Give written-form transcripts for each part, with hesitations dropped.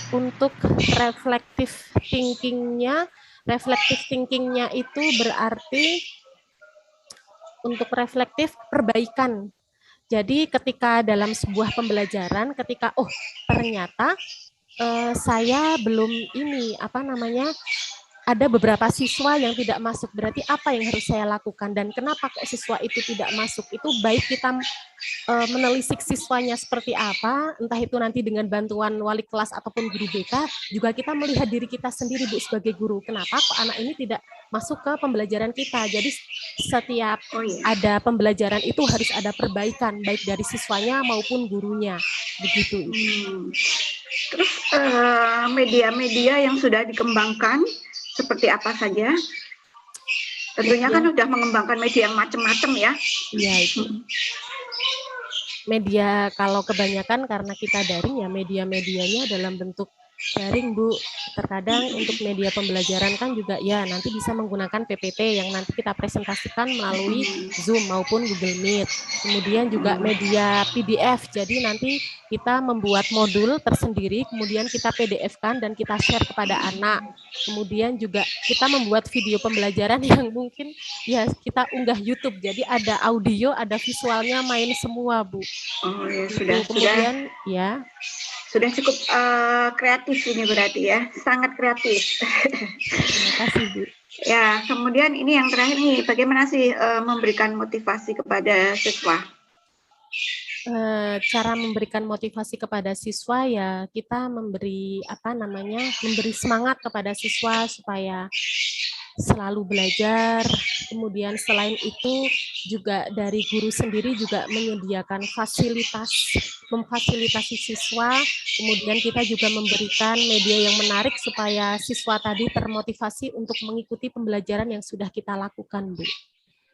untuk reflective thinkingnya itu berarti untuk reflektif perbaikan. Jadi ketika dalam sebuah pembelajaran, ketika ternyata saya belum ada beberapa siswa yang tidak masuk, berarti apa yang harus saya lakukan dan kenapa kok siswa itu tidak masuk. Itu baik kita menelisik siswanya seperti apa, entah itu nanti dengan bantuan wali kelas ataupun guru BK, juga kita melihat diri kita sendiri, Bu, sebagai guru. Kenapa kok anak ini tidak masuk ke pembelajaran kita. Jadi setiap ada pembelajaran itu harus ada perbaikan, baik dari siswanya maupun gurunya. Begitu. Terus media-media yang sudah dikembangkan seperti apa saja? Tentunya kan sudah mengembangkan media yang macam-macam ya. Iya, itu. Media kalau kebanyakan karena kita daring ya, media-medianya dalam bentuk daring, Bu. Terkadang untuk media pembelajaran kan juga ya nanti bisa menggunakan PPT yang nanti kita presentasikan melalui Zoom maupun Google Meet. Kemudian juga media PDF, jadi nanti kita membuat modul tersendiri, kemudian kita PDF-kan dan kita share kepada anak. Kemudian juga kita membuat video pembelajaran yang mungkin ya kita unggah YouTube, jadi ada audio, ada visualnya, main semua, Bu. Oh ya, kemudian ya. Sudah cukup kreatif ini berarti ya, sangat kreatif. Terima kasih, Bu. Ya, kemudian ini yang terakhir nih, bagaimana sih memberikan motivasi kepada siswa? Cara memberikan motivasi kepada siswa ya kita memberi memberi semangat kepada siswa supaya selalu belajar. Kemudian selain itu juga dari guru sendiri juga menyediakan memfasilitasi siswa. Kemudian kita juga memberikan media yang menarik supaya siswa tadi termotivasi untuk mengikuti pembelajaran yang sudah kita lakukan, Bu.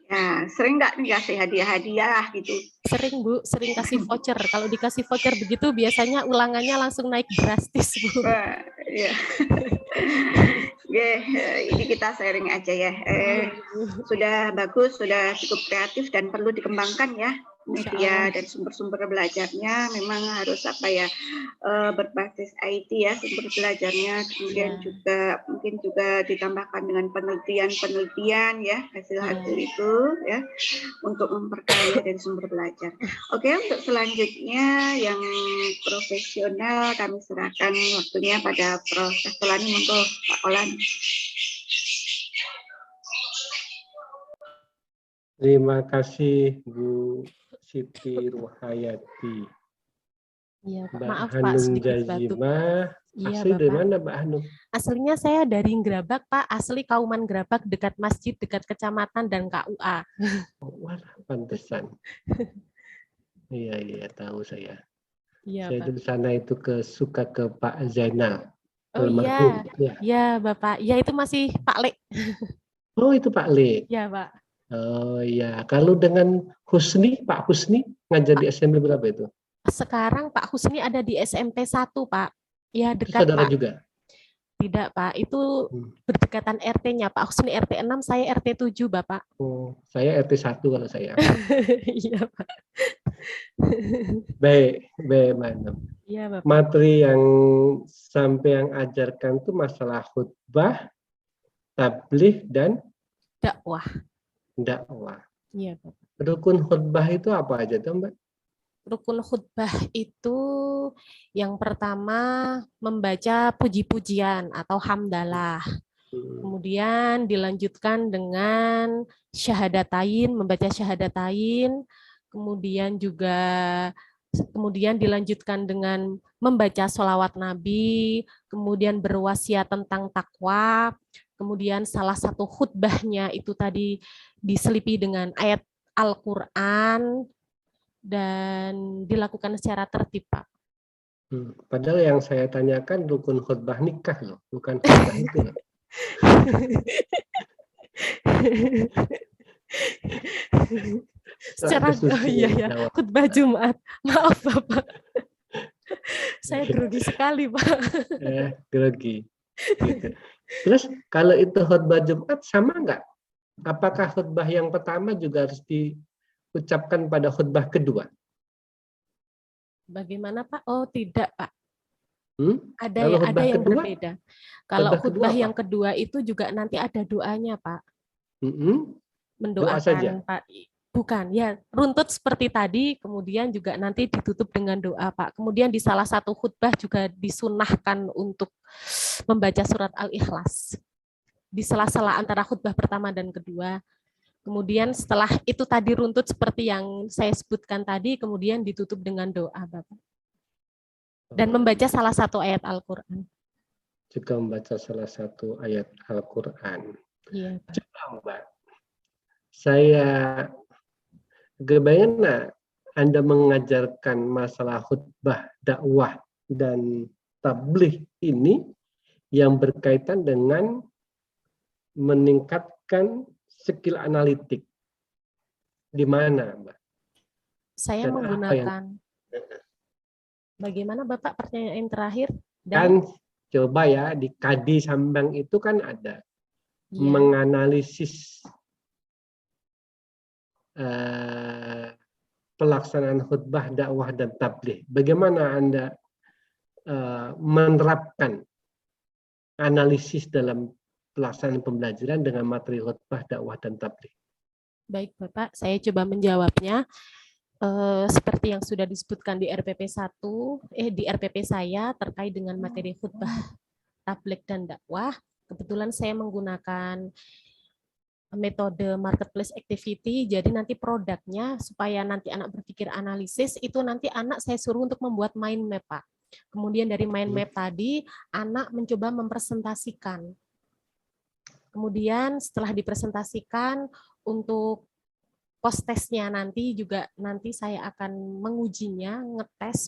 Ya, sering nggak nih kasih hadiah-hadiah gitu? Sering, Bu, sering kasih voucher. Kalau dikasih voucher begitu biasanya ulangannya langsung naik drastis, Bu. Ya. Ini kita sharing aja ya. Sudah bagus, sudah cukup kreatif dan perlu dikembangkan ya media dan sumber-sumber belajarnya. Memang harus berbasis IT ya sumber belajarnya. Kemudian juga mungkin juga ditambahkan dengan penelitian ya hasil-hasil itu ya untuk memperkaya dari sumber belajar. Oke, untuk selanjutnya yang profesional kami serahkan waktunya pada Prof. Kastolani untuk Pak Olan. Terima kasih Bu Siti Ruhayati. Iya, Pak. Mbak Maaf, Hanum Pak, sedikit batuk. Iya, asli Bapak. Dari mana Mbak Hanum? Aslinya saya dari Ngerabak, Pak. Asli Kauman Ngerabak, dekat masjid, dekat kecamatan dan KUA. Oh, wah, pantesan. Iya, tahu saya. Iya, saya Pak. di sana itu suka ke Pak Zainal. Oh iya, ya Bapak. Ya itu masih Pak Le. Oh itu Pak Le. Ya Pak. Oh iya, kalau dengan Husni, Pak Husni ngajar di SMP berapa itu? Sekarang Pak Husni ada di SMP 1, Pak. Ya dekat, saudara Pak. Juga? Tidak, Pak. Itu berdekatan RT-nya. Pak Husni RT 6, saya RT 7, Bapak. Oh, saya RT 1 kalau saya. Iya, Pak. Baik, mantap. Iya, Bapak. Materi yang sampai yang ajarkan itu masalah khutbah, tabligh dan dakwah. Iya, Bapak. Rukun khutbah itu apa aja tuh, Mbak? Rukun khutbah itu yang pertama membaca puji-pujian atau hamdalah. Kemudian dilanjutkan dengan syahadatain, membaca syahadatain. Kemudian dilanjutkan dengan membaca sholawat Nabi. Kemudian berwasiat tentang takwa. Kemudian salah satu khutbahnya itu tadi diselipi dengan ayat Al-Quran. Dan dilakukan secara tertib, Pak. Padahal yang saya tanyakan rukun khutbah nikah loh, bukan khutbah itu loh. Secara khutbah Jumat. Maaf, Bapak. Saya grogi sekali, Pak. Grogi. Gitu. Terus kalau itu khutbah Jumat sama nggak? Apakah khutbah yang pertama juga harus diucapkan pada khutbah kedua? Bagaimana, Pak? Oh, tidak, Pak. Ada Kalau ya, ada khutbah yang kedua? berbeda. Kalau Khutbah kedua khutbah apa? yang kedua itu juga nanti ada doanya, Pak. Doa saja. Mendoakan, Pak. Bukan, ya runtut seperti tadi, kemudian juga nanti ditutup dengan doa, Pak. Kemudian di salah satu khutbah juga disunahkan untuk membaca surat Al-Ikhlas. Di sela-sela antara khutbah pertama dan kedua. Kemudian setelah itu tadi runtut seperti yang saya sebutkan tadi, kemudian ditutup dengan doa, Bapak. Dan membaca salah satu ayat Al-Quran. Juga membaca salah satu ayat Al-Quran. Iya, Pak. Coba, Mbak. Saya bagaimana Anda mengajarkan masalah khutbah, dakwah, dan tabligh ini yang berkaitan dengan meningkatkan skill analitik. Di mana, Mbak? Saya Dan menggunakan, bagaimana Bapak pertanyaan terakhir? Kan coba ya, di Kadi Sambang itu kan ada menganalisis pelaksanaan khutbah, dakwah, dan tabligh. Bagaimana Anda menerapkan analisis dalam pelaksanaan pembelajaran dengan materi khutbah, dakwah, dan tabligh? Baik Bapak, saya coba menjawabnya. Seperti yang sudah disebutkan di RPP 1, di RPP saya terkait dengan materi khutbah, tabligh, dan dakwah. Kebetulan saya menggunakan metode marketplace activity, jadi nanti produknya supaya nanti anak berpikir analisis, itu nanti anak saya suruh untuk membuat mind map, Pak. Kemudian dari mind map tadi, anak mencoba mempresentasikan. Kemudian setelah dipresentasikan, untuk post-testnya nanti juga nanti saya akan mengujinya,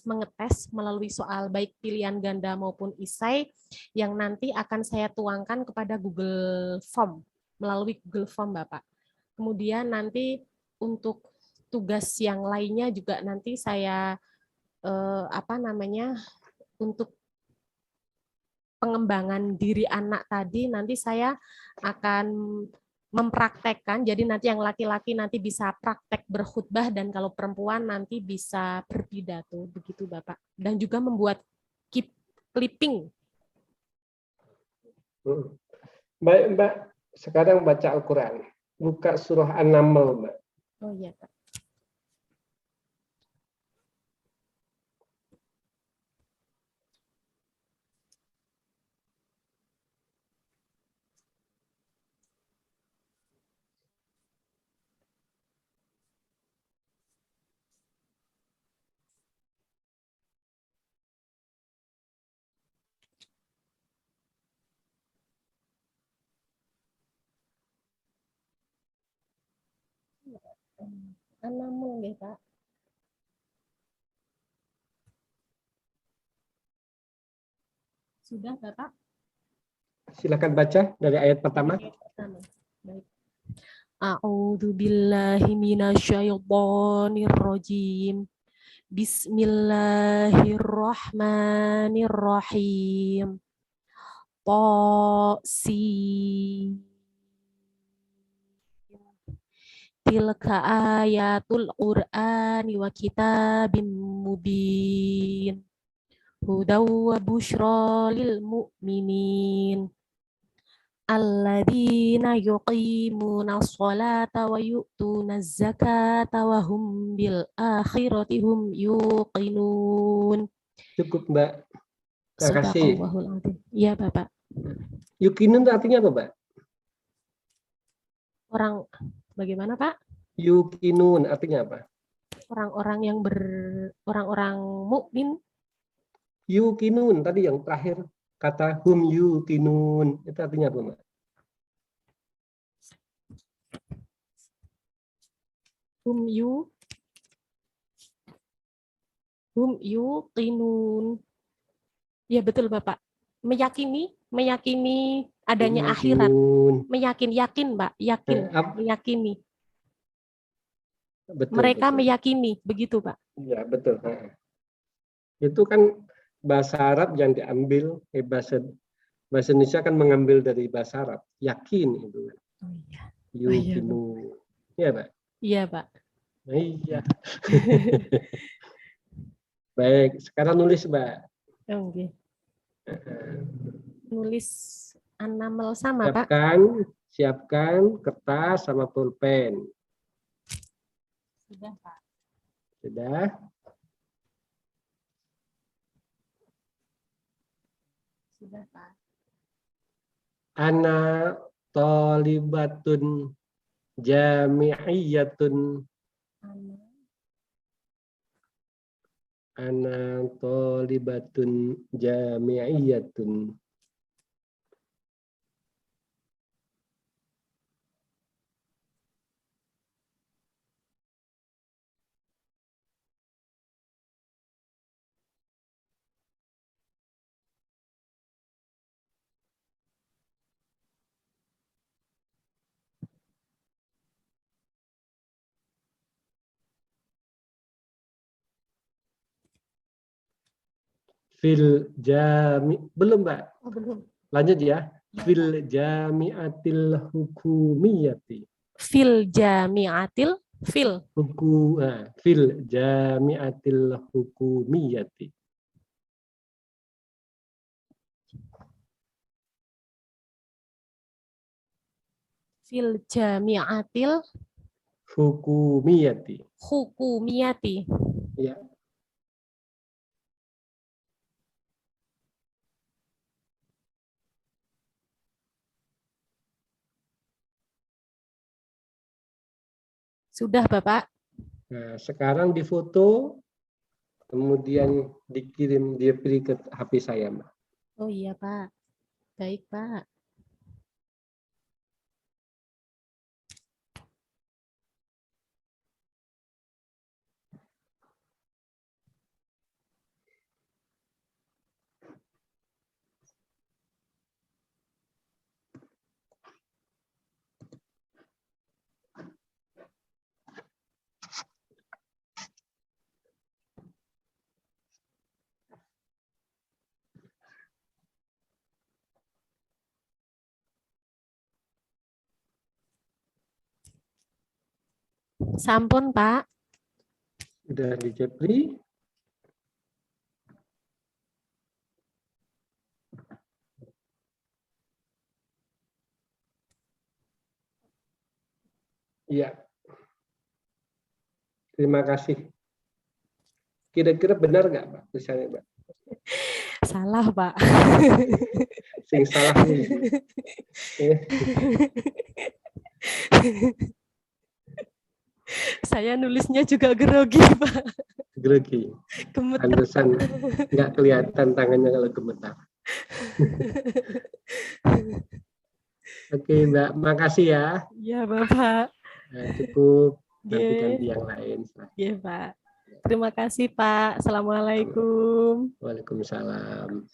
mengetes melalui soal baik pilihan ganda maupun esai yang nanti akan saya tuangkan kepada Google Form, melalui Google Form, Bapak. Kemudian nanti untuk tugas yang lainnya juga nanti saya untuk pengembangan diri anak tadi nanti saya akan mempraktekkan, jadi nanti yang laki-laki nanti bisa praktek berkhutbah dan kalau perempuan nanti bisa berpidato, begitu Bapak. Dan juga membuat clipping. Baik Mbak, sekarang baca Al-Quran. Buka surah An-Naml, Mbak. Oh iya Pak. An-Naml nggih, Pak. Sudah, Bapak? Silakan baca dari ayat pertama. Baik. A'udzu billahi minasyaitonir rajim. Bismillahirrahmanirrahim. Tilka ayatul Qur'ani wa kitabim mubin. Hudaw wa busyra lil mu'minin. Alladzina yuqimuna sholata wa yu'tuna zakata wa hum bil akhirati hum yuqinun. Cukup, Mbak. Terima kasih. Iya, Bapak. Yuqinun itu artinya apa, Mbak? Orang bagaimana, Pak? Yuqinun artinya apa? Orang-orang yang orang-orang mukmin. Yuqinun tadi yang terakhir kata hum yuqinun itu artinya apa, Mbak? Hum yuqinun. Ya betul Bapak. Meyakini adanya akhirat. Yakin, Mbak, meyakini. Betul, mereka betul. meyakini, begitu Pak. Iya, betul. Itu kan bahasa Arab yang diambil, bahasa Indonesia kan mengambil dari bahasa Arab. Yakin itu. Oh iya. Yuqinu. Iya, Pak? Iya, Pak. Iya. Baik, sekarang nulis, Mbak. Oke. Nulis enamel sama, Pak. Siapkan kertas sama pulpen. Sudah, Pak. Sudah. Sudah, Pak. Ana thalibatun jami'iyatun. Ana thalibatun jami'iyatun. Fil jami, belum Mbak? Oh, belum. Lanjut ya. Fil jami'atil hukumiyati. Fil jami'atil fil Fil jami'atil hukumiyati. fil jami'atil Hukumiyati. hukumiyati. Ya. Sudah, Bapak. Nah, sekarang difoto, kemudian dikirim, dia beri ke HP saya, Mbak. Oh iya, Pak. Baik, Pak. Sampun, Pak. Sudah dijepri. Iya. Terima kasih. Kira-kira benar nggak, Pak? Tulisannya, Mbak? Salah, Pak. Sing salah nih. Saya nulisnya juga grogi, Pak. Grogi. Gemeter. Pantesan nggak kelihatan tangannya kalau gemetar. Oke, Mbak. Makasih ya. Iya, Bapak. Nah, cukup. Nanti Oke. ganti yang lain. Iya, Pak. Terima kasih, Pak. Assalamualaikum. Waalaikumsalam.